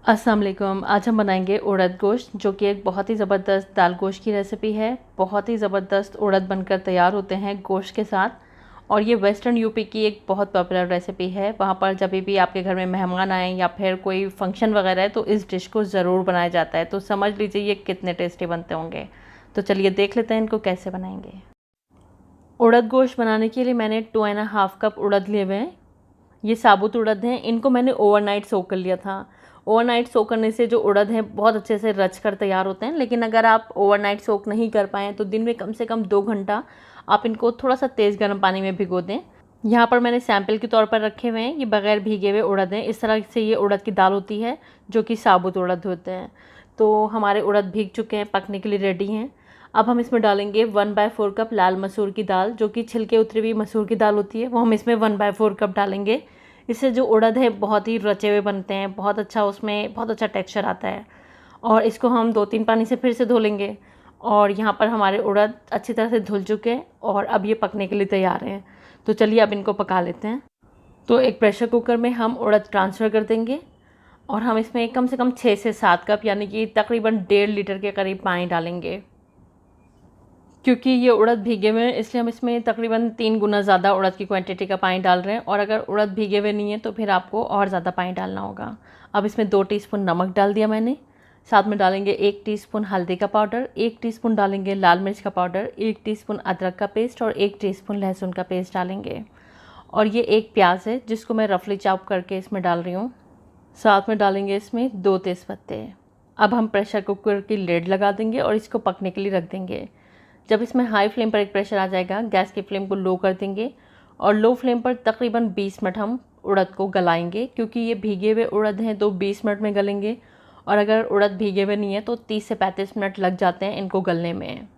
अस्सलाम वालेकुम। आज हम बनाएंगे उड़द गोश्त, जो कि एक बहुत ही ज़बरदस्त दाल गोश्त की रेसिपी है। बहुत ही ज़बरदस्त उड़द बनकर तैयार होते हैं गोश्त के साथ, और ये वेस्टर्न यूपी की एक बहुत पॉपुलर रेसिपी है। वहाँ पर जब भी आपके घर में मेहमान आए या फिर कोई फंक्शन वगैरह है तो इस डिश को ज़रूर बनाया जाता है। तो समझ लीजिए ये कितने टेस्टी बनते होंगे। तो चलिए देख लेते हैं इनको कैसे बनाएंगे। उड़द गोश्त बनाने के लिए मैंने 2.5 कप उड़द लिए हुए हैं। ये साबुत उड़द हैं। इनको मैंने ओवरनाइट सोक कर लिया था। ओवरनाइट सोक करने से जो उड़द हैं बहुत अच्छे से रच कर तैयार होते हैं। लेकिन अगर आप ओवरनाइट सोक नहीं कर पाएँ तो दिन में कम से कम 2 घंटा आप इनको थोड़ा सा तेज़ गर्म पानी में भिगो दें। यहाँ पर मैंने सैंपल के तौर पर रखे हुए हैं। ये बगैर भीगे हुए उड़द हैं। इस तरह से ये उड़द की दाल होती है जो कि साबुत उड़द होते हैं। तो हमारे उड़द भीग चुके हैं, पकने के लिए रेडी हैं। अब हम इसमें डालेंगे 1/4 कप लाल मसूर की दाल, जो कि छिलके उतरी हुई मसूर की दाल होती है, वो हम इसमें 1/4 कप डालेंगे। इससे जो उड़द है बहुत ही रचे हुए बनते हैं, बहुत अच्छा उसमें बहुत अच्छा टेक्सचर आता है। और इसको हम 2-3 पानी से फिर से धो लेंगे। और यहाँ पर हमारे उड़द अच्छी तरह से धुल चुके हैं और अब ये पकने के लिए तैयार हैं। तो चलिए अब इनको पका लेते हैं। तो एक प्रेशर कुकर में हम उड़द ट्रांसफ़र कर देंगे और हम इसमें कम से कम 6 से 7 कप यानी कि तकरीबन 1.5 लीटर के करीब पानी डालेंगे। क्योंकि ये उड़द भीगे हुए हैं इसलिए हम इसमें तकरीबन 3 गुना ज़्यादा उड़द की क्वांटिटी का पानी डाल रहे हैं। और अगर उड़द भीगे हुए नहीं है तो फिर आपको और ज़्यादा पानी डालना होगा। अब इसमें 2 टीस्पून नमक डाल दिया मैंने। साथ में डालेंगे 1 टीस्पून हल्दी का पाउडर, 1 टीस्पून डालेंगे लाल मिर्च का पाउडर, 1 टीस्पून अदरक का पेस्ट और 1 टीस्पून लहसुन का पेस्ट डालेंगे। और ये 1 प्याज है जिसको मैं रफली चॉप करके इसमें डाल रही हूँ। साथ में डालेंगे इसमें 2 तेज़पत्ते। अब हम प्रेशर कुकर की लिड लगा देंगे और इसको पकने के लिए रख देंगे। जब इसमें हाई फ्लेम पर एक प्रेशर आ जाएगा, गैस की फ्लेम को लो कर देंगे और लो फ्लेम पर तकरीबन 20 मिनट हम उड़द को गलाएंगे। क्योंकि ये भीगे हुए उड़द हैं तो 20 मिनट में गलेंगे, और अगर उड़द भीगे हुए नहीं है तो 30 से 35 मिनट लग जाते हैं इनको गलने में।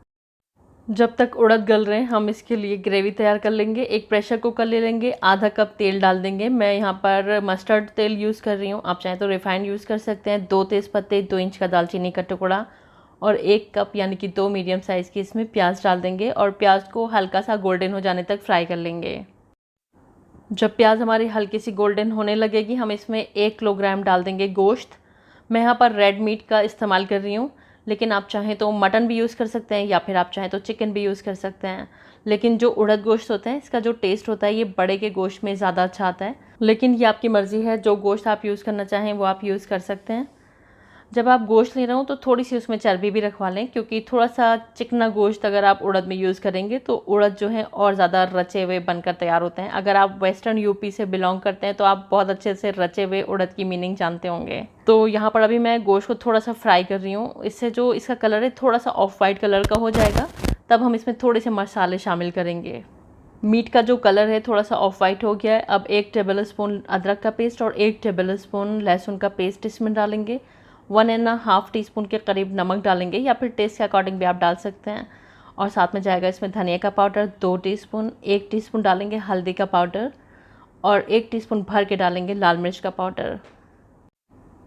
जब तक उड़द गल रहे हैं हम इसके लिए ग्रेवी तैयार कर लेंगे। एक प्रेशर कुकर ले लेंगे, आधा कप तेल डाल देंगे। मैं यहाँ पर मस्टर्ड तेल यूज़ कर रही हूँ, आप चाहें तो रिफाइंड यूज़ कर सकते हैं। 2 तेज़पत्ते, 2 इंच का दालचीनी का टुकड़ा और 1 कप यानी कि 2 मीडियम साइज़ की इसमें प्याज डाल देंगे और प्याज को हल्का सा गोल्डन हो जाने तक फ्राई कर लेंगे। जब प्याज हमारी हल्की सी गोल्डन होने लगेगी हम इसमें 1 किलोग्राम डाल देंगे गोश्त। मैं यहाँ पर रेड मीट का इस्तेमाल कर रही हूँ, लेकिन आप चाहें तो मटन भी यूज़ कर सकते हैं या फिर आप चाहें तो चिकन भी यूज़ कर सकते हैं। लेकिन जो उड़द गोश्त होता है इसका जो टेस्ट होता है ये बड़े के गोश्त में ज़्यादा अच्छा आता है। लेकिन ये आपकी मर्ज़ी है, जो गोश्त आप यूज़ करना चाहें वो आप यूज़ कर सकते हैं। जब आप गोश्त ले रहे हो तो थोड़ी सी उसमें चर्बी भी रखवा लें, क्योंकि थोड़ा सा चिकना गोश्त अगर आप उड़द में यूज़ करेंगे तो उड़द जो है और ज़्यादा रचे हुए बनकर तैयार होते हैं। अगर आप वेस्टर्न यूपी से बिलोंग करते हैं तो आप बहुत अच्छे से रचे हुए उड़द की मीनिंग जानते होंगे। तो यहाँ पर अभी मैं गोश्त को थोड़ा सा फ्राई कर रही हूँ। इससे जो इसका कलर है थोड़ा सा ऑफ वाइट कलर का हो जाएगा, तब हम इसमें थोड़े से मसाले शामिल करेंगे। मीट का जो कलर है थोड़ा सा ऑफ वाइट हो गया है। अब 1 टेबल स्पून अदरक का पेस्ट और 1 टेबल स्पून लहसुन का पेस्ट इसमें डालेंगे। 1.5 टीस्पून के करीब नमक डालेंगे या फिर टेस्ट के अकॉर्डिंग भी आप डाल सकते हैं। और साथ में जाएगा इसमें धनिया का पाउडर 2 टीस्पून, 1 टीस्पून डालेंगे हल्दी का पाउडर और 1 टीस्पून भर के डालेंगे लाल मिर्च का पाउडर।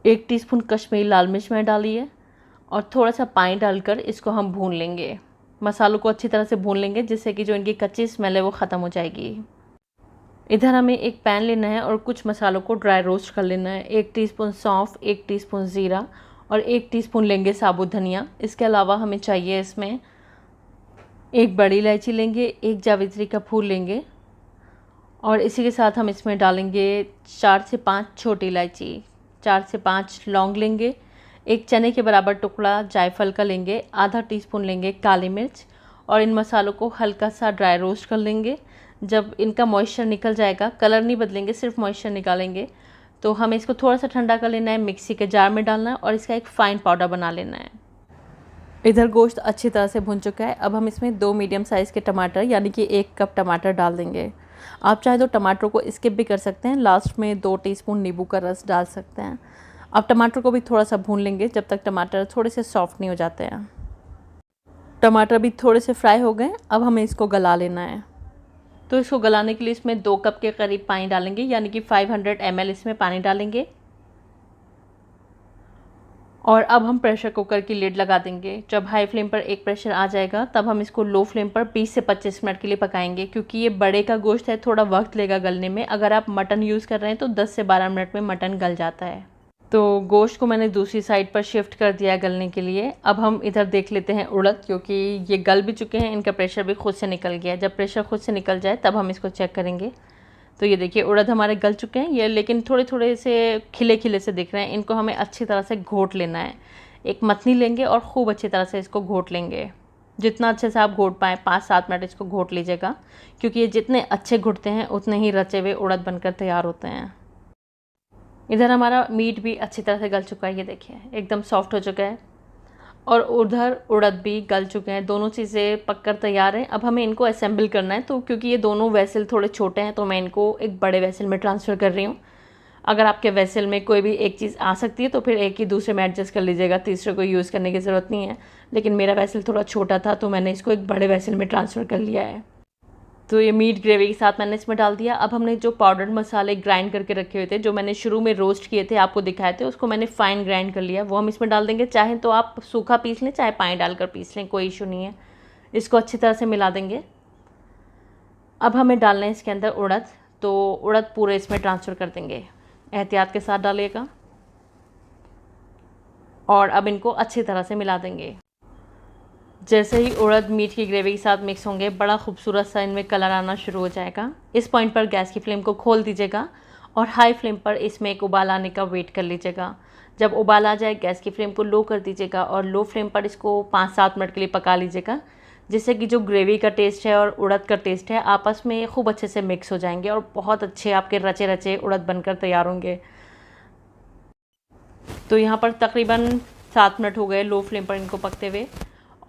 1 टीस्पून कश्मीरी लाल मिर्च मैंने डाली है और थोड़ा सा पानी डालकर इसको हम भून लेंगे। मसालों को अच्छी तरह से भून लेंगे जिससे कि जो इनकी कच्ची स्मेल है वो ख़त्म हो जाएगी। इधर हमें एक पैन लेना है और कुछ मसालों को ड्राई रोस्ट कर लेना है। 1 टीस्पून सौंफ, 1 टीस्पून ज़ीरा और 1 टीस्पून लेंगे साबुत धनिया। इसके अलावा हमें चाहिए इसमें 1 बड़ी इलायची लेंगे, 1 जावित्री का फूल लेंगे और इसी के साथ हम इसमें डालेंगे 4 से 5 छोटी इलायची, 4 से 5 लौंग लेंगे, 1 चने के बराबर टुकड़ा जायफल का लेंगे, आधा टीस्पून लेंगे काली मिर्च और इन मसालों को हल्का सा ड्राई रोस्ट कर लेंगे। जब इनका मॉइस्चर निकल जाएगा, कलर नहीं बदलेंगे, सिर्फ मॉइस्चर निकालेंगे, तो हमें इसको थोड़ा सा ठंडा कर लेना है, मिक्सी के जार में डालना है और इसका एक फ़ाइन पाउडर बना लेना है। इधर गोश्त अच्छी तरह से भुन चुका है। अब हम इसमें 2 मीडियम साइज़ के टमाटर यानी कि 1 कप टमाटर डाल देंगे। आप चाहे तो टमाटर को स्किप भी कर सकते हैं, लास्ट में 2 टीस्पून नींबू का रस डाल सकते हैं। अब टमाटर को भी थोड़ा सा भून लेंगे जब तक टमाटर थोड़े से सॉफ्ट नहीं हो जाते हैं। टमाटर भी थोड़े से फ्राई हो गए, अब हमें इसको गला लेना है। तो इसको गलाने के लिए इसमें 2 कप के करीब पानी डालेंगे यानी कि 500 ml इसमें पानी डालेंगे। और अब हम प्रेशर कुकर की लिड लगा देंगे। जब हाई फ्लेम पर एक प्रेशर आ जाएगा तब हम इसको लो फ्लेम पर 20 से 25 मिनट के लिए पकाएंगे, क्योंकि ये बड़े का गोश्त है, थोड़ा वक्त लेगा गलने में। अगर आप मटन यूज़ कर रहे हैं तो 10 से 12 मिनट में मटन गल जाता है। तो गोश्त को मैंने दूसरी साइड पर शिफ्ट कर दिया गलने के लिए। अब हम इधर देख लेते हैं उड़द, क्योंकि ये गल भी चुके हैं, इनका प्रेशर भी खुद से निकल गया है। जब प्रेशर खुद से निकल जाए तब हम इसको चेक करेंगे। तो ये देखिए उड़द हमारे गल चुके हैं ये, लेकिन थोड़े थोड़े से खिले खिले से दिख रहे हैं। इनको हमें अच्छी तरह से घोट लेना है। एक मथनी लेंगे और खूब अच्छी तरह से इसको घोट लेंगे। जितना अच्छे से आप घोट पाएँ 5-7 मिनट इसको घोट लीजिएगा, क्योंकि ये जितने अच्छे घुटते हैं उतने ही रचे हुए उड़द बनकर तैयार होते हैं। इधर हमारा मीट भी अच्छी तरह से गल चुका है, ये देखिए एकदम सॉफ्ट हो चुका है, और उधर उड़द भी गल चुके हैं। दोनों चीज़ें पककर तैयार हैं। अब हमें इनको असेंबल करना है। तो क्योंकि ये दोनों वेसल थोड़े छोटे हैं तो मैं इनको एक बड़े वेसल में ट्रांसफ़र कर रही हूँ। अगर आपके वेसल में कोई भी एक चीज़ आ सकती है तो फिर एक ही दूसरे में एडजस्ट कर लीजिएगा, तीसरे को यूज़ करने की ज़रूरत नहीं है। लेकिन मेरा वेसल थोड़ा छोटा था तो मैंने इसको एक बड़े वेसल में ट्रांसफ़र कर लिया है। तो ये मीट ग्रेवी के साथ मैंने इसमें डाल दिया। अब हमने जो पाउडर्ड मसाले ग्राइंड करके रखे हुए थे, जो मैंने शुरू में रोस्ट किए थे आपको दिखाए थे, उसको मैंने फ़ाइन ग्राइंड कर लिया, वो हम इसमें डाल देंगे। चाहे तो आप सूखा पीस लें, चाहे पानी डालकर पीस लें, कोई इशू नहीं है। इसको अच्छी तरह से मिला देंगे। अब हमें डालना है इसके अंदर उड़द, तो उड़द पूरे इसमें ट्रांसफ़र कर देंगे। एहतियात के साथ डालिएगा और अब इनको अच्छी तरह से मिला देंगे। जैसे ही उड़द मीट की ग्रेवी के साथ मिक्स होंगे, बड़ा खूबसूरत सा इनमें कलर आना शुरू हो जाएगा। इस पॉइंट पर गैस की फ्लेम को खोल दीजिएगा और हाई फ्लेम पर इसमें एक उबाल आने का वेट कर लीजिएगा। जब उबाल आ जाए गैस की फ्लेम को लो कर दीजिएगा और लो फ्लेम पर इसको 5-7 मिनट के लिए पका लीजिएगा, जिससे कि जो ग्रेवी का टेस्ट है और उड़द का टेस्ट है आपस में खूब अच्छे से मिक्स हो जाएंगे और बहुत अच्छे आपके रचे रचे उड़द बनकर तैयार होंगे। तो यहाँ पर तकरीबन 7 मिनट हो गए लो फ्लेम पर इनको पकते हुए,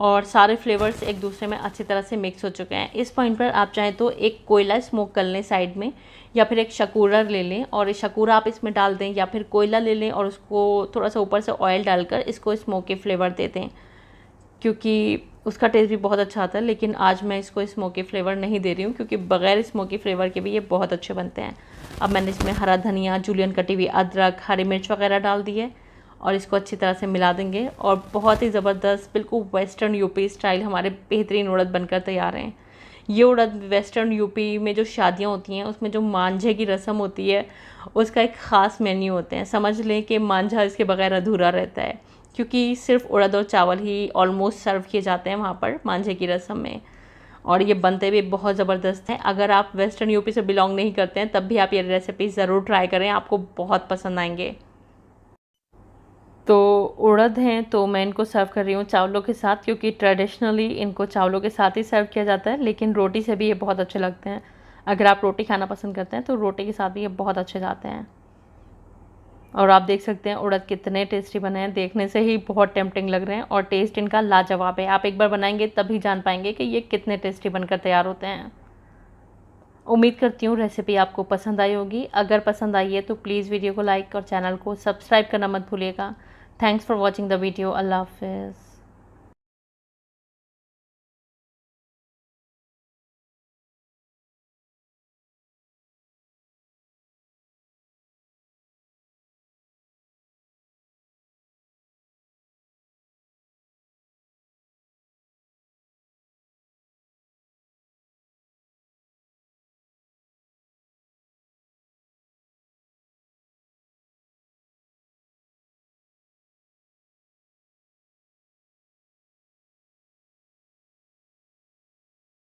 और सारे फ्लेवर्स एक दूसरे में अच्छी तरह से मिक्स हो चुके हैं। इस पॉइंट पर आप चाहें तो एक कोयला स्मोक कर लें साइड में, या फिर एक शकूरर ले लें और ये शकूरा आप इसमें डाल दें, या फिर कोयला ले लें और उसको थोड़ा सा ऊपर से ऑयल डालकर इसको स्मोकी फ्लेवर दे दें, क्योंकि उसका टेस्ट भी बहुत अच्छा आता है। लेकिन आज मैं इसको स्मोकी फ्लेवर नहीं दे रही हूँ, क्योंकि बग़ैर स्मोकी फ्लेवर के भी ये बहुत अच्छे बनते हैं। अब मैंने इसमें हरा धनिया, जूलियन कटी हुई अदरक, हरी मिर्च वगैरह डाल दी है और इसको अच्छी तरह से मिला देंगे। और बहुत ही ज़बरदस्त बिल्कुल वेस्टर्न यूपी स्टाइल हमारे बेहतरीन उड़द बनकर तैयार हैं। ये उड़द वेस्टर्न यूपी में जो शादियाँ होती हैं उसमें जो मांझे की रस्म होती है उसका एक ख़ास मेन्यू होते हैं। समझ लें कि मांझा इसके बगैर अधूरा रहता है, क्योंकि सिर्फ उड़द और चावल ही ऑलमोस्ट सर्व किए जाते हैं वहाँ पर मांझे की रस्म में, और ये बनते भी बहुत ज़बरदस्त हैं। अगर आप वेस्टर्न यूपी से बिलोंग नहीं करते हैं तब भी आप ये रेसिपी ज़रूर ट्राई करें, आपको बहुत पसंद आएंगे। तो उड़द हैं तो मैं इनको सर्व कर रही हूँ चावलों के साथ, क्योंकि ट्रेडिशनली इनको चावलों के साथ ही सर्व किया जाता है, लेकिन रोटी से भी ये बहुत अच्छे लगते हैं। अगर आप रोटी खाना पसंद करते हैं तो रोटी के साथ भी ये बहुत अच्छे जाते हैं। और आप देख सकते हैं उड़द कितने टेस्टी बने हैं, देखने से ही बहुत टेम्पटिंग लग रहे हैं और टेस्ट इनका लाजवाब है। आप एक बार बनाएंगे तभी जान पाएंगे कि ये कितने टेस्टी बनकर तैयार होते हैं। उम्मीद करती हूँ रेसिपी आपको पसंद आई होगी। अगर पसंद आई है तो प्लीज़ वीडियो को लाइक और चैनल को सब्सक्राइब करना मत भूलिएगा। Thanks for watching the video. Allah Hafiz.